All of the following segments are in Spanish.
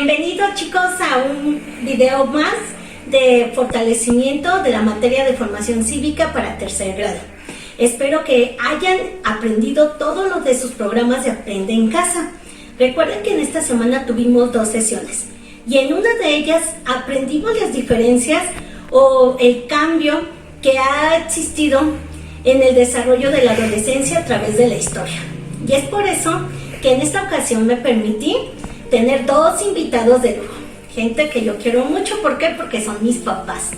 Bienvenidos chicos a un video más de fortalecimiento de la materia de formación cívica para tercer grado. Espero que hayan aprendido todo lo de sus programas de Aprende en Casa. Recuerden que en esta semana tuvimos 2 sesiones y en una de ellas aprendimos las diferencias o el cambio que ha existido en el desarrollo de la adolescencia a través de la historia. Y es por eso que en esta ocasión me permití tener 2 invitados de lujo, gente que yo quiero mucho. ¿Por qué? Porque son mis papás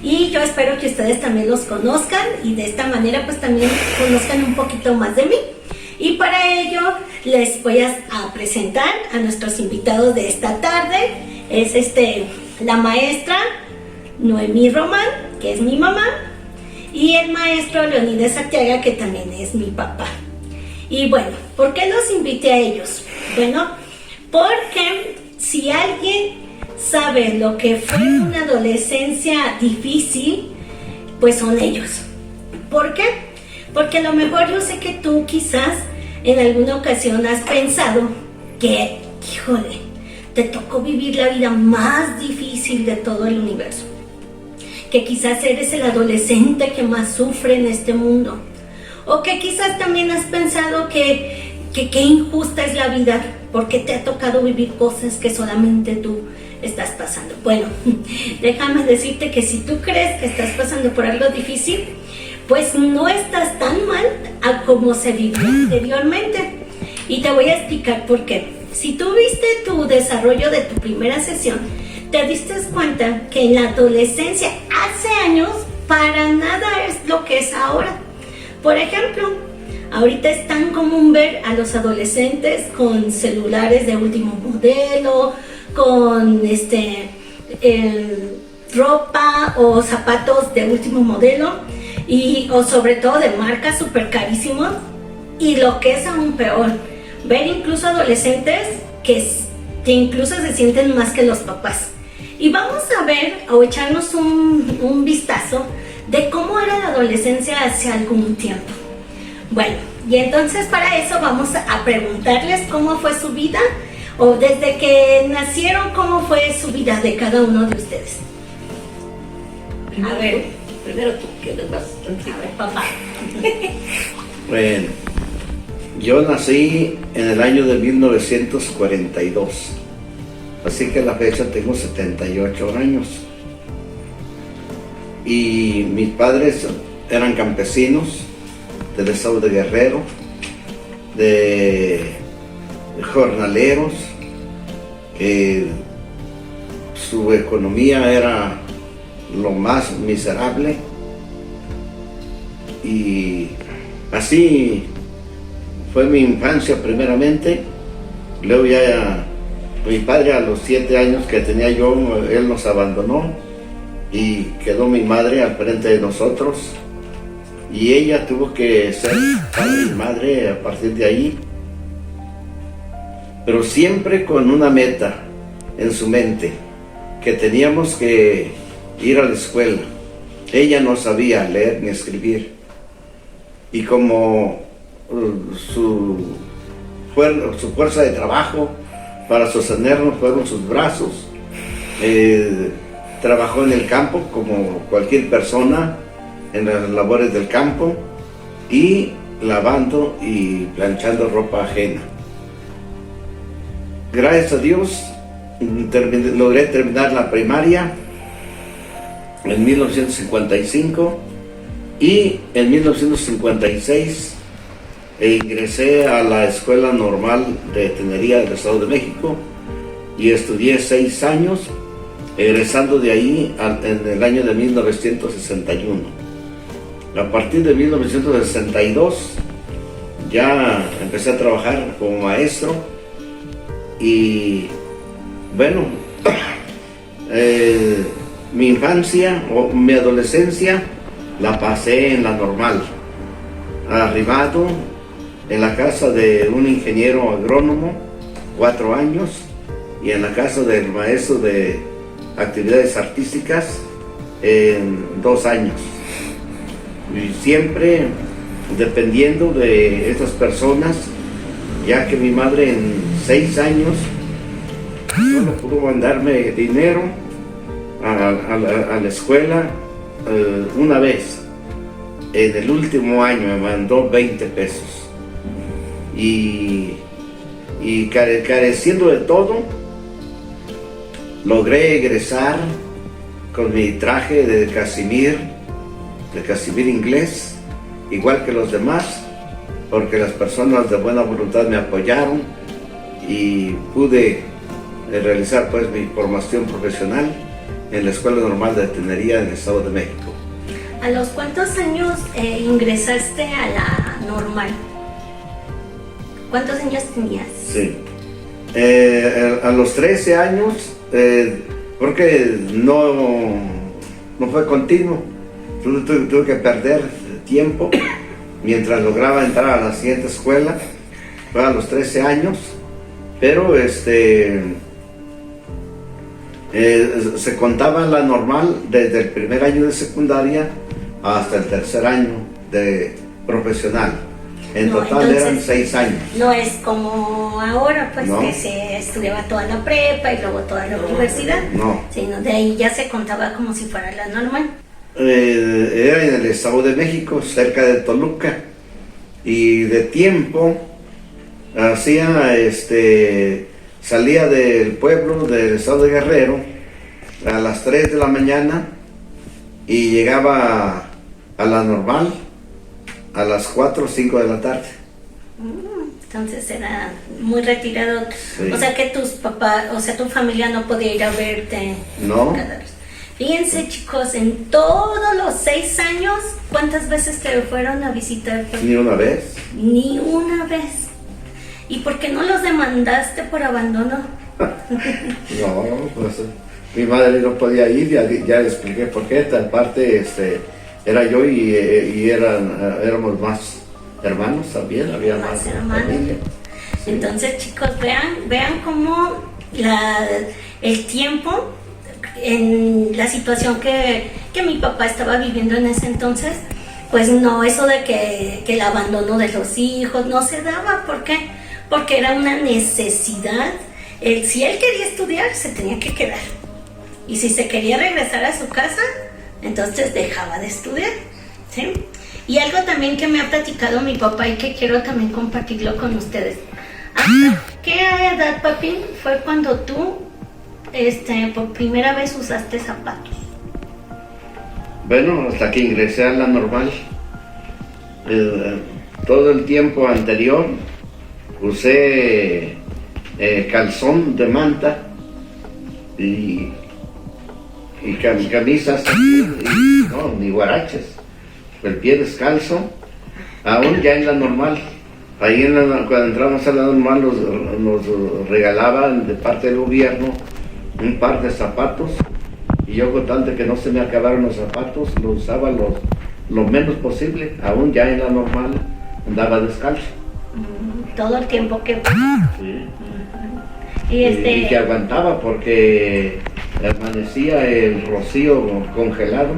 y yo espero que ustedes también los conozcan y de esta manera pues también conozcan un poquito más de mí. Y para ello les voy a presentar a nuestros invitados de esta tarde. Es la maestra Noemí Román, que es mi mamá, y el maestro Leonides Arteaga, que también es mi papá. Y bueno, ¿por qué los invité a ellos? Bueno, porque si alguien sabe lo que fue una adolescencia difícil, pues son ellos. ¿Por qué? Porque a lo mejor yo sé que tú quizás en alguna ocasión has pensado que, híjole, te tocó vivir la vida más difícil de todo el universo. Que quizás eres el adolescente que más sufre en este mundo. O que quizás también has pensado que qué injusta es la vida, porque te ha tocado vivir cosas que solamente tú estás pasando. Bueno, déjame decirte que si tú crees que estás pasando por algo difícil, pues no estás tan mal a como se vivió anteriormente. Y te voy a explicar por qué. Si tú viste tu desarrollo de tu primera sesión, te diste cuenta que en la adolescencia, hace años, para nada es lo que es ahora. Por ejemplo, ahorita es tan común ver a los adolescentes con celulares de último modelo, con ropa o zapatos de último modelo o sobre todo de marca súper carísimos, y lo que es aún peor, ver incluso adolescentes que incluso se sienten más que los papás. Y vamos a ver o echarnos un vistazo de cómo era la adolescencia hace algún tiempo. Bueno, y entonces para eso vamos a preguntarles cómo fue su vida, o desde que nacieron, cómo fue su vida de cada uno de ustedes. Primero tú, que eres más tranquila. A ver, papá. Bueno, yo nací en el año de 1942, así que a la fecha tengo 78 años. Y mis padres eran campesinos del estado de Guerrero, de jornaleros, que su economía era lo más miserable, y así fue mi infancia primeramente. Luego ya mi padre, a los 7 años que tenía yo, él nos abandonó y quedó mi madre al frente de nosotros, y ella tuvo que ser padre y madre a partir de ahí, pero siempre con una meta en su mente, que teníamos que ir a la escuela. Ella no sabía leer ni escribir, y como su fuerza de trabajo para sostenernos fueron sus brazos, trabajó en el campo como cualquier persona, en las labores del campo, y lavando y planchando ropa ajena. Gracias a Dios logré terminar la primaria en 1955, y en 1956 ingresé a la Escuela Normal de Tenería del Estado de México y estudié 6 años, egresando de ahí en el año de 1961. A partir de 1962 ya empecé a trabajar como maestro, y bueno, mi infancia o mi adolescencia la pasé en la normal, arribado en la casa de un ingeniero agrónomo 4 años, y en la casa del maestro de actividades artísticas en 2 años. Y siempre dependiendo de estas personas, ya que mi madre en 6 años solo pudo mandarme dinero a la escuela una vez. En el último año me mandó 20 pesos. Y careciendo de todo, logré egresar con mi traje de casimir inglés, igual que los demás, porque las personas de buena voluntad me apoyaron y pude realizar pues mi formación profesional en la Escuela Normal de Tenería en el Estado de México. ¿A los cuántos años ingresaste a la normal? ¿Cuántos años tenías? Sí. A los 13 años, porque no fue continuo, tuve que perder tiempo mientras lograba entrar a la siguiente escuela. Fue a los 13 años, pero se contaba la normal desde el primer año de secundaria hasta el tercer año de profesional. En total entonces, eran 6 años. No es como ahora, pues no. Que se estudiaba toda la prepa y luego toda la universidad. No. Sino de ahí ya se contaba como si fuera la normal. Era en el Estado de México, cerca de Toluca. Y de tiempo salía del pueblo del Estado de Guerrero a las 3 de la mañana y llegaba a la normal a las 4 o 5 de la tarde. Entonces era muy retirado. Sí. O sea que tus papás, o sea tu familia no podía ir a verte. No. Fíjense chicos, en todos los 6 años, ¿cuántas veces te fueron a visitar? Ni una vez. Ni una vez. ¿Y por qué no los demandaste por abandono? No, pues mi madre no podía ir, ya le expliqué por qué. Tal parte era yo y éramos más hermanos también, había más hermanos. Familia. Sí. Entonces chicos, vean cómo el tiempo, en la situación que mi papá estaba viviendo en ese entonces, pues no, eso de que el abandono de los hijos no se daba. ¿Por qué? Porque era una necesidad. Si él quería estudiar, se tenía que quedar. Y si se quería regresar a su casa, entonces dejaba de estudiar, ¿sí? Y algo también que me ha platicado mi papá y que quiero también compartirlo con ustedes. ¿Hasta qué edad, papi, fue cuando tú por primera vez usaste zapatos? Bueno, hasta que ingresé a la normal. Todo el tiempo anterior usé calzón de manta y camisas, ni guaraches, el pie descalzo, aún ya en la normal. Ahí cuando entramos a la normal nos regalaban de parte del gobierno un par de zapatos, y yo, con tanto que no se me acabaron los zapatos, los usaba lo menos posible. Aún ya en la normal andaba descalzo. Todo el tiempo que... Sí. Y que aguantaba, porque amanecía el rocío congelado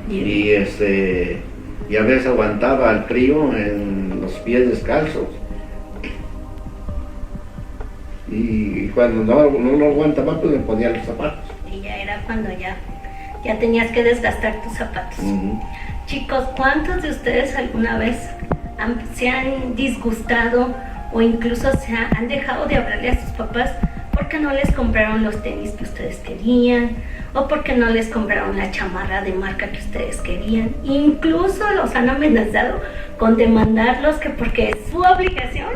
y a veces aguantaba el frío en los pies descalzos, y cuando no lo aguantaba, pues me ponía los zapatos. Y ya era cuando ya tenías que desgastar tus zapatos. Chicos, ¿cuántos de ustedes alguna vez se han disgustado o incluso han dejado de hablarle a sus papás porque no les compraron los tenis que ustedes querían, o porque no les compraron la chamarra de marca que ustedes querían? Incluso los han amenazado con demandarlos, que porque es su obligación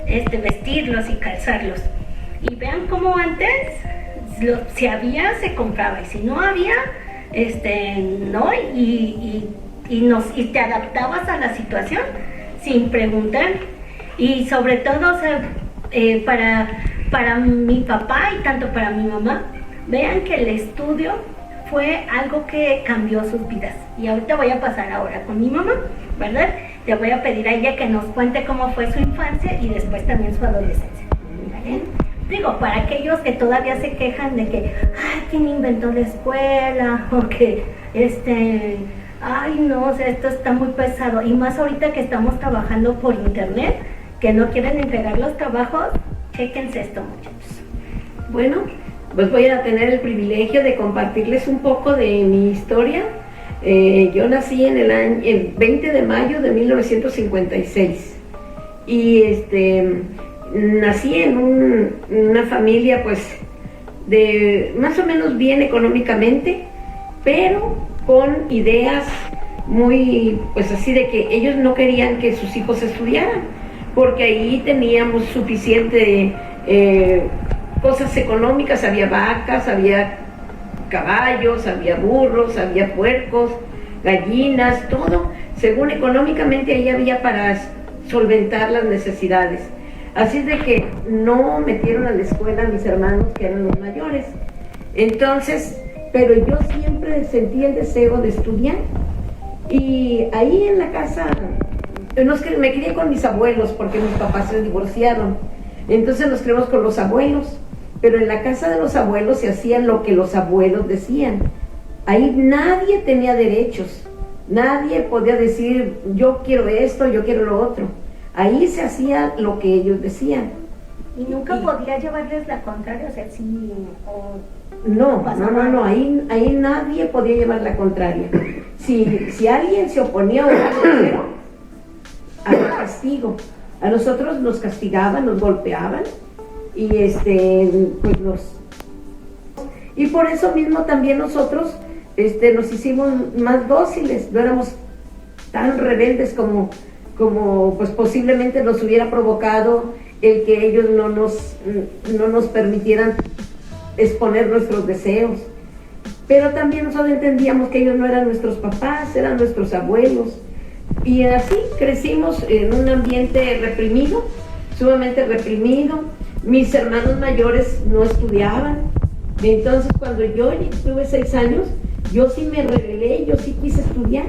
vestirlos y calzarlos. Y vean cómo antes, si había, se compraba, y si no había, no, y te adaptabas a la situación sin preguntar. Y sobre todo, o sea, para mi papá y tanto para mi mamá, vean que el estudio fue algo que cambió sus vidas. Y ahorita voy a pasar ahora con mi mamá, ¿verdad? Le voy a pedir a ella que nos cuente cómo fue su infancia y después también su adolescencia, ¿vale? Digo, para aquellos que todavía se quejan de que, ay, ¿quién inventó la escuela? O que, ay, no, o sea, esto está muy pesado. Y más ahorita que estamos trabajando por internet, que no quieren entregar los trabajos, chéquense esto, muchachos. Bueno, pues voy a tener el privilegio de compartirles un poco de mi historia. Yo nací en el 20 de mayo de 1956 y nací en una familia pues de más o menos bien económicamente, pero con ideas muy pues así de que ellos no querían que sus hijos estudiaran, porque ahí teníamos suficiente cosas económicas, había vacas, había caballos, había burros, había puercos, gallinas, todo, según económicamente ahí había para solventar las necesidades. Así es de que no metieron a la escuela a mis hermanos, que eran los mayores. Entonces, pero yo siempre sentí el deseo de estudiar. Y ahí en la casa, me crié con mis abuelos, porque mis papás se divorciaron. Entonces nos criamos con los abuelos. Pero en la casa de los abuelos se hacía lo que los abuelos decían. Ahí nadie tenía derechos. Nadie podía decir, yo quiero esto, yo quiero lo otro. Ahí se hacía lo que ellos decían. ¿Y nunca podía llevarles la contraria? O sea, sí, No, ahí nadie podía llevar la contraria. Si alguien se oponía o algo, había castigo. A nosotros nos castigaban, nos golpeaban y y por eso mismo también nosotros nos hicimos más dóciles, no éramos tan rebeldes como pues posiblemente nos hubiera provocado el que ellos no nos permitieran exponer nuestros deseos. Pero también nosotros entendíamos que ellos no eran nuestros papás, eran nuestros abuelos. Y así crecimos en un ambiente reprimido, sumamente reprimido. Mis hermanos mayores no estudiaban. Entonces cuando yo tuve 6 años, yo sí me rebelé, yo sí quise estudiar.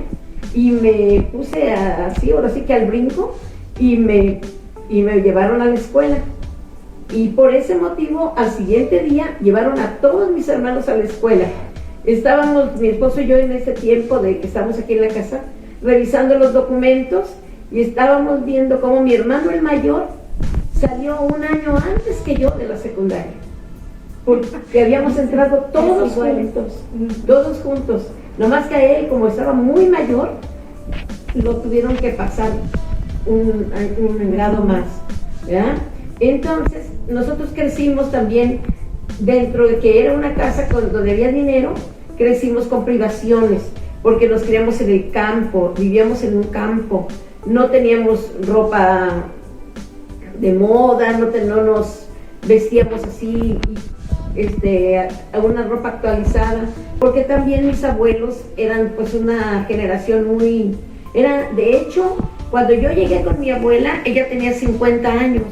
Y me puse así, ahora sí que al brinco, y me llevaron a la escuela. Y por ese motivo, al siguiente día, llevaron a todos mis hermanos a la escuela. Estábamos, mi esposo y yo, en ese tiempo de que estamos aquí en la casa, revisando los documentos, y estábamos viendo cómo mi hermano el mayor salió 1 año antes que yo de la secundaria, porque habíamos entrado todos juntos. Nomás que a él, como estaba muy mayor, lo tuvieron que pasar un grado más, ¿verdad? Entonces, nosotros crecimos también dentro de que era una casa donde había dinero, crecimos con privaciones, porque nos criamos en el campo, vivíamos en un campo, no teníamos ropa de moda, no nos vestíamos así, a una ropa actualizada, porque también mis abuelos eran pues una generación de hecho, cuando yo llegué con mi abuela, ella tenía 50 años.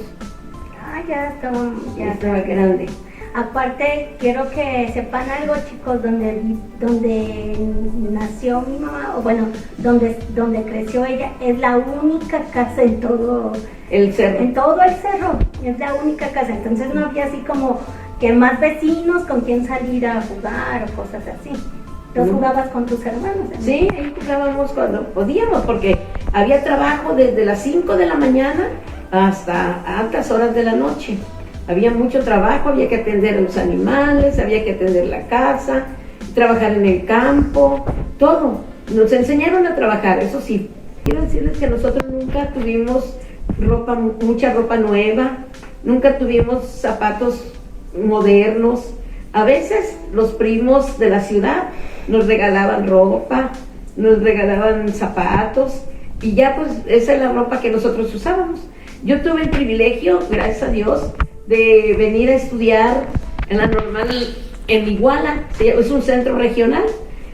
Ya estaba grande. Aparte, quiero que sepan algo, chicos, donde nació mi mamá, o bueno, donde creció ella, es la única casa en todo el cerro. En todo el cerro, es la única casa. Entonces no había así como que más vecinos con quien salir a jugar o cosas así. ¿Tú jugabas con tus hermanos? Sí, ahí jugábamos cuando podíamos, porque había trabajo desde las 5 de la mañana hasta altas horas de la noche. Había mucho trabajo, había que atender a los animales, había que atender la casa, trabajar en el campo, todo. Nos enseñaron a trabajar, eso sí. Quiero decirles que nosotros nunca tuvimos mucha ropa nueva, nunca tuvimos zapatos modernos. A veces los primos de la ciudad nos regalaban ropa, nos regalaban zapatos, y ya pues esa es la ropa que nosotros usábamos. Yo tuve el privilegio, gracias a Dios, de venir a estudiar en la normal en Iguala, es un centro regional.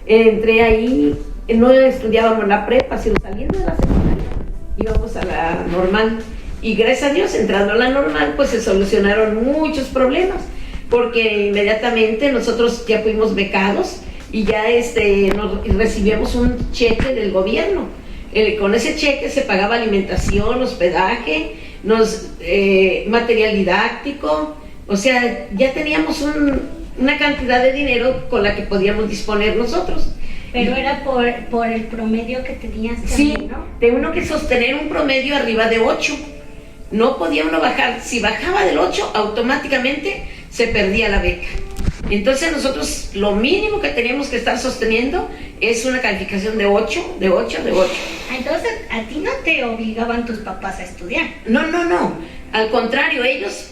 Entré ahí, no estudiábamos la prepa, sino saliendo de la secundaria íbamos a la normal, y gracias a Dios, entrando a la normal, pues se solucionaron muchos problemas, porque inmediatamente nosotros ya fuimos becados y ya recibíamos un cheque del gobierno. Con ese cheque se pagaba alimentación, hospedaje, material didáctico, o sea, ya teníamos una cantidad de dinero con la que podíamos disponer nosotros. Pero era por el promedio que tenías también, sí, ¿no? De uno que sostener un promedio arriba de 8. No podía uno bajar. Si bajaba del 8, automáticamente se perdía la beca. Entonces nosotros lo mínimo que teníamos que estar sosteniendo es una calificación de 8. Entonces, ¿a ti no te obligaban tus papás a estudiar? No. Al contrario, ellos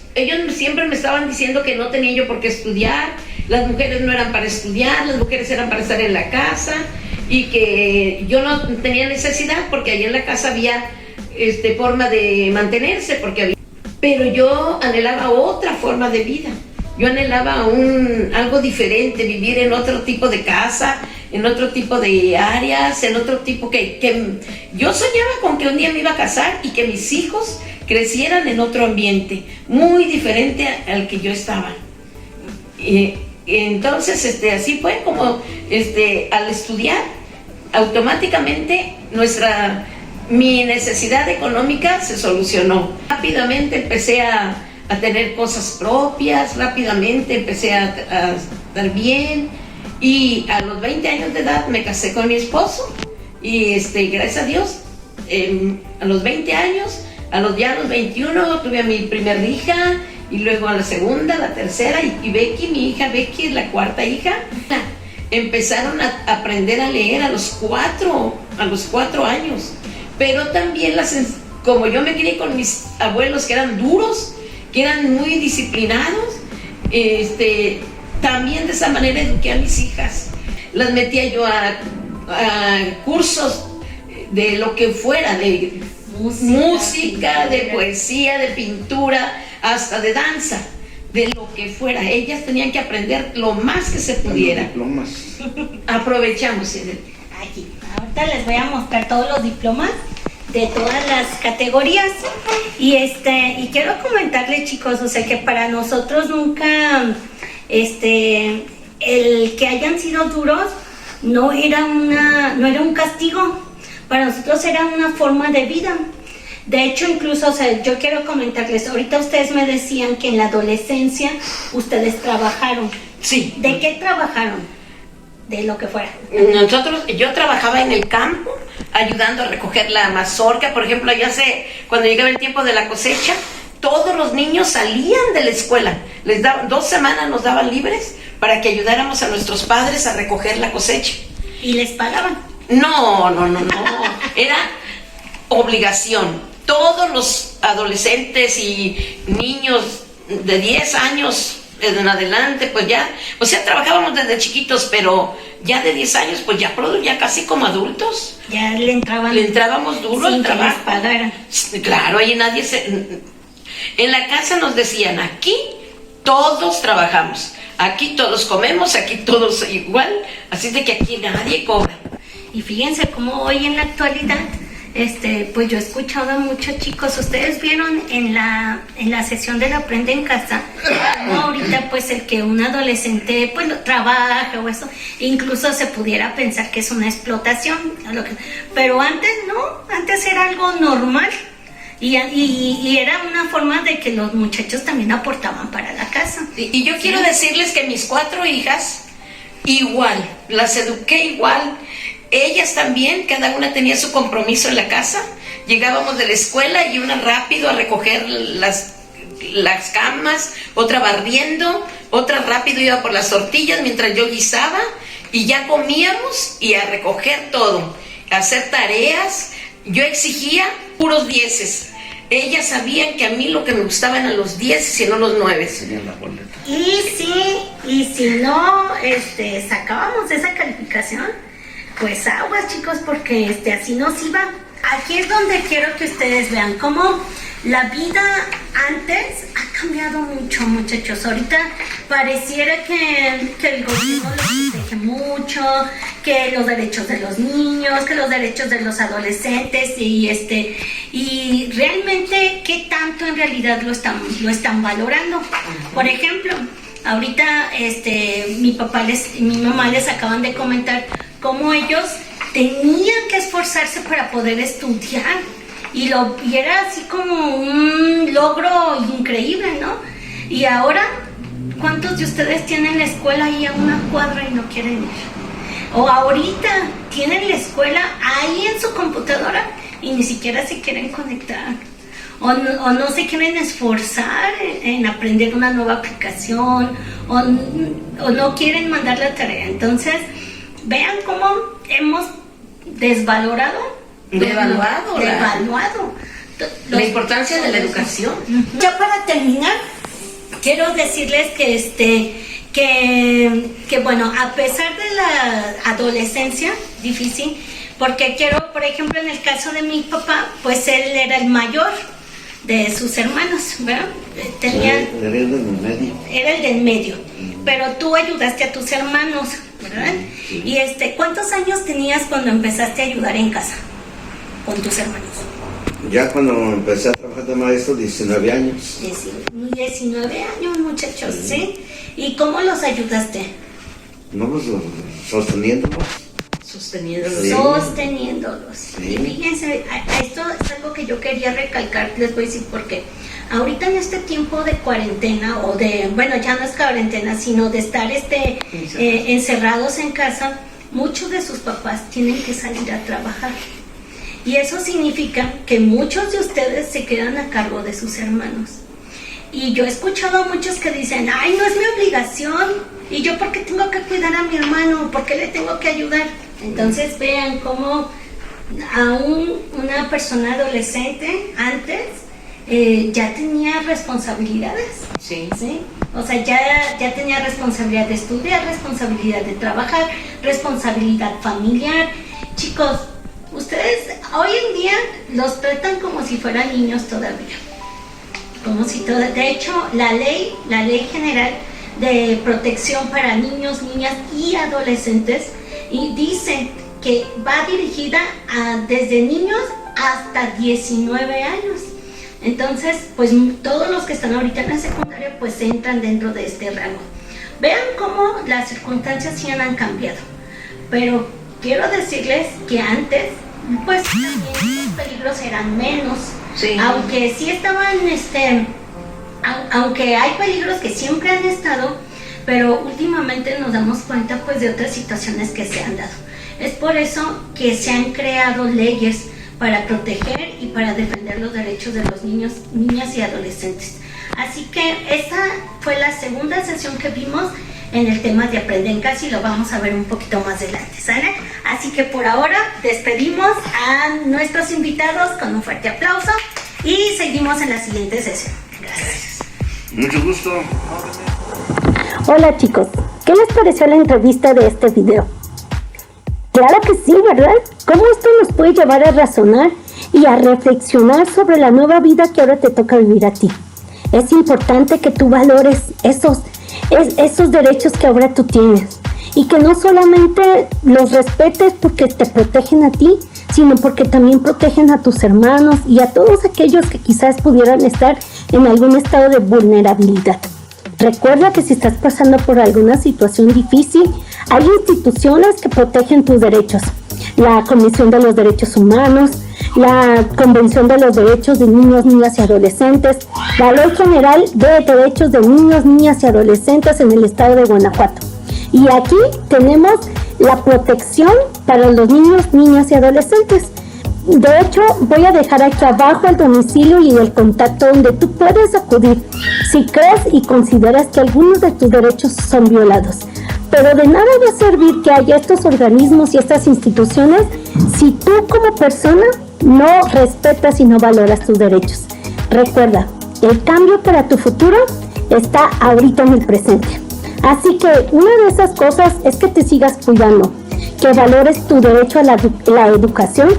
siempre me estaban diciendo que no tenía yo por qué estudiar, las mujeres no eran para estudiar, las mujeres eran para estar en la casa y que yo no tenía necesidad porque ahí en la casa había forma de mantenerse, pero yo anhelaba otra forma de vida. Yo anhelaba algo diferente, vivir en otro tipo de casa, en otro tipo de áreas, en otro tipo que yo soñaba con que un día me iba a casar y que mis hijos crecieran en otro ambiente, muy diferente al que yo estaba. Y entonces, así fue como, al estudiar, automáticamente mi necesidad económica se solucionó. Rápidamente empecé a tener cosas propias, rápidamente empecé a estar bien y a los 20 años de edad me casé con mi esposo y gracias a Dios, a los 20 años, a los 21 tuve a mi primera hija y luego a la segunda, la tercera y Becky, mi hija Becky es la cuarta hija. Empezaron a aprender a leer a los 4 años, pero también como yo me crié con mis abuelos que eran duros, que eran muy disciplinados, también de esa manera eduqué a mis hijas. Las metía yo a cursos de lo que fuera, de música, de poesía, de pintura, hasta de danza, de lo que fuera. Ellas tenían que aprender lo más que se pudiera. Aprovechamos. Aquí, ahorita les voy a mostrar todos los diplomas de todas las categorías y quiero comentarles, chicos, o sea que para nosotros nunca el que hayan sido duros no era un castigo, para nosotros era una forma de vida. De hecho, incluso, o sea, yo quiero comentarles, ahorita ustedes me decían que en la adolescencia ustedes trabajaron. Sí. ¿De qué trabajaron? De lo que fuera. Yo trabajaba en el campo, ayudando a recoger la mazorca. Por ejemplo, cuando llegaba el tiempo de la cosecha, todos los niños salían de la escuela. 2 semanas nos daban libres para que ayudáramos a nuestros padres a recoger la cosecha. ¿Y les pagaban? No. Era obligación. Todos los adolescentes y niños de 10 años en adelante, pues ya, o sea, trabajábamos desde chiquitos, pero ya de 10 años, pues ya casi como adultos. Ya le entrábamos duro al trabajo. Que les pagaran. Claro, ahí en la casa nos decían, aquí todos trabajamos, aquí todos comemos, aquí todos igual, así de que aquí nadie cobra. Y fíjense cómo hoy en la actualidad, pues yo he escuchado a muchos chicos, ustedes vieron en la sesión del Aprende en Casa, como ahorita pues el que un adolescente pues lo trabaja o eso, incluso se pudiera pensar que es una explotación, pero antes no, antes era algo normal y era una forma de que los muchachos también aportaban para la casa. Y yo quiero decirles que mis 4 hijas, igual, las eduqué igual. Ellas también, cada una tenía su compromiso en la casa. Llegábamos de la escuela y una rápido a recoger las camas, otra barriendo, otra rápido iba por las tortillas mientras yo guisaba y ya comíamos y a recoger todo, a hacer tareas. Yo exigía puros 10. Ellas sabían que a mí lo que me gustaba eran los 10 y no los 9. Y si no sacábamos esa calificación, pues aguas, chicos, porque así nos iba. Aquí es donde quiero que ustedes vean cómo la vida antes ha cambiado mucho, muchachos. Ahorita pareciera que el gobierno los protege mucho, que los derechos de los niños, que los derechos de los adolescentes y realmente qué tanto en realidad lo están valorando. Por ejemplo, ahorita mi mamá les acaban de comentar cómo ellos tenían que esforzarse para poder estudiar y era así como un logro increíble, ¿no? Y ahora, ¿cuántos de ustedes tienen la escuela ahí a una cuadra y no quieren ir? O ahorita tienen la escuela ahí en su computadora y ni siquiera se quieren conectar. o no se quieren esforzar en aprender una nueva aplicación, o no quieren mandar la tarea. Entonces, vean cómo hemos devaluado la importancia de la educación. Ya para terminar, quiero decirles que bueno, a pesar de la adolescencia difícil, porque por ejemplo, en el caso de mi papá, pues él era el mayor de sus hermanos, ¿verdad? Era el del medio, pero tú ayudaste a tus hermanos, ¿verdad? Sí. Y ¿cuántos años tenías cuando empezaste a ayudar en casa con tus hermanos? Ya cuando empecé a trabajar de maestro, 19 años. 19 años, muchachos, ¿sí? ¿Y cómo los ayudaste? No, pues sosteniéndolos. Sosteniéndolos. Sosteniéndolos. Sí. Y fíjense, esto es algo que yo quería recalcar, les voy a decir por qué. Ahorita en este tiempo de cuarentena, bueno, ya no es cuarentena, sino de estar encerrados en casa, muchos de sus papás tienen que salir a trabajar. Y eso significa que muchos de ustedes se quedan a cargo de sus hermanos. Y yo he escuchado a muchos que dicen, ay, no es mi obligación. ¿Y yo por qué tengo que cuidar a mi hermano? ¿Por qué le tengo que ayudar? Entonces vean cómo aún una persona adolescente antes ya tenía responsabilidades. Sí. ¿Sí? O sea, ya tenía responsabilidad de estudiar, responsabilidad de trabajar, responsabilidad familiar. Chicos, ustedes hoy en día los tratan como si fueran niños todavía. De hecho, la ley general de protección para niños, niñas y adolescentes y dice que va dirigida desde niños hasta 19 años. Entonces, pues todos los que están ahorita en la secundaria pues entran dentro de este rango. Vean cómo las circunstancias sí han cambiado. Pero quiero decirles que antes pues también los peligros eran menos. Sí. Aunque sí estaban, aunque hay peligros que siempre han estado, pero últimamente nos damos cuenta pues de otras situaciones que se han dado. Es por eso que se han creado leyes para proteger y para defender los derechos de los niños, niñas y adolescentes. Así que esa fue la segunda sesión que vimos en el tema de Aprende en Casa y lo vamos a ver un poquito más adelante, ¿sale? Así que por ahora despedimos a nuestros invitados con un fuerte aplauso y seguimos en la siguiente sesión. Gracias. Mucho gusto. Hola chicos, ¿qué les pareció la entrevista de este video? Claro que sí, ¿verdad? ¿Cómo esto nos puede llevar a razonar y a reflexionar sobre la nueva vida que ahora te toca vivir a ti? Es importante que tú valores esos derechos que ahora tú tienes y que no solamente los respetes porque te protegen a ti, sino porque también protegen a tus hermanos y a todos aquellos que quizás pudieran estar en algún estado de vulnerabilidad. Recuerda que si estás pasando por alguna situación difícil, hay instituciones que protegen tus derechos. La Comisión de los Derechos Humanos, la Convención de los Derechos de Niños, Niñas y Adolescentes, la Ley General de Derechos de Niños, Niñas y Adolescentes en el estado de Guanajuato. Y aquí tenemos la protección para los niños, niñas y adolescentes. De hecho, voy a dejar aquí abajo el domicilio y el contacto donde tú puedes acudir si crees y consideras que algunos de tus derechos son violados. Pero de nada va a servir que haya estos organismos y estas instituciones si tú como persona no respetas y no valoras tus derechos. Recuerda, el cambio para tu futuro está ahorita en el presente. Así que una de esas cosas es que te sigas cuidando, que valores tu derecho a la educación.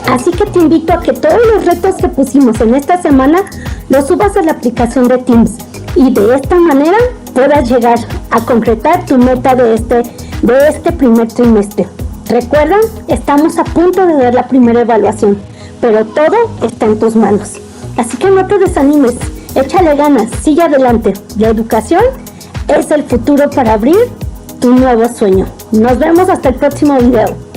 Así que te invito a que todos los retos que pusimos en esta semana los subas a la aplicación de Teams y de esta manera puedas llegar a concretar tu meta de este primer trimestre. Recuerda, estamos a punto de dar la primera evaluación, pero todo está en tus manos. Así que no te desanimes, échale ganas, sigue adelante. La educación es el futuro para abrir tu nuevo sueño. Nos vemos hasta el próximo video.